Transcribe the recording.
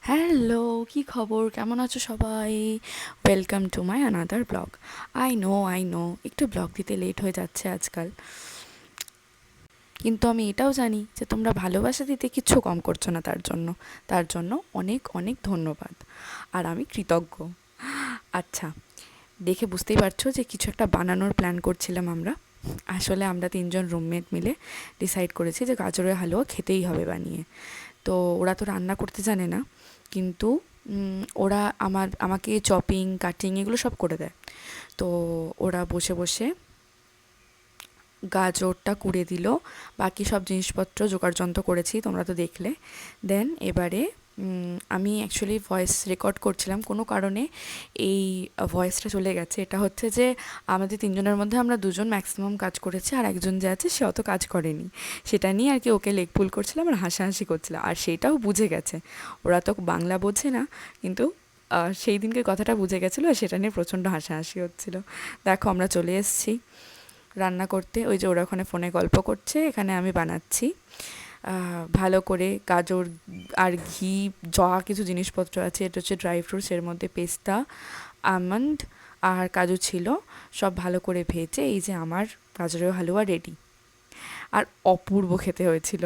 Hello, কি খবর? কেমন আছো সবাই? Welcome to my another blog. I know একটু ব্লগ দিতে লেট হয়ে যাচ্ছে আজকাল, কিন্তু আমি এটাও জানি যে তোমরা ভালোবাসা দিতে কিচ্ছু কম করছো না। তার জন্য অনেক অনেক ধন্যবাদ, আর আমি কৃতজ্ঞ। আচ্ছা, দেখে বুঝতেই পারছো যে কিছু একটা বানানোর প্ল্যান করছিলাম আমরা। আসলে আমরা তিনজন রুমমেট মিলে ডিসাইড করেছি যে গাজরের হালুয়া খেতেই হবে বানিয়ে। তো ওরা তো রান্না করতে জানে না, কিন্তু ওরা আমাকে চপিং কাটিং এগুলো সব করে দেয়। তো ওরা বসে বসে গাজরটা কুড়ে দিল, বাকি সব জিনিসপত্র জোগাড়যন্ত্র করেছি, তোমরা তো দেখলে। দেন এবারে আমি অ্যাকচুয়ালি ভয়েস রেকর্ড করছিলাম, কোনো কারণে এই ভয়েসটা চলে গেছে। এটা হচ্ছে যে আমাদের তিনজনের মধ্যে আমরা দুজন ম্যাক্সিমাম কাজ করেছি, আর একজন যে আছে সে অত কাজ করেনি। সেটা নিয়ে আর কি ওকে লেগ পুল করছিলাম আর হাসাহাসি করছিলাম, আর সেটাও বুঝে গেছে। ওরা তো বাংলা বোঝে না, কিন্তু সেই দিনকে কথাটা বুঝে গেছিলো, আর সেটা নিয়ে প্রচণ্ড হাসাহাসি হচ্ছিলো। দেখো আমরা চলে এসেছি রান্না করতে। ওই যে ওরা ওখানে ফোনে গল্প করছে, এখানে আমি বানাচ্ছি ভালো করে গাজর আর ঘি, যা কিছু জিনিসপত্র আছে। এটা হচ্ছে ড্রাই ফ্রুটস, এর মধ্যে পেস্তা, আমন্ড আর কাজু ছিল। সব ভালো করে ভেজে এই যে আমার গাজরের হালুয়া রেডি, আর অপূর্ব খেতে হয়েছিল।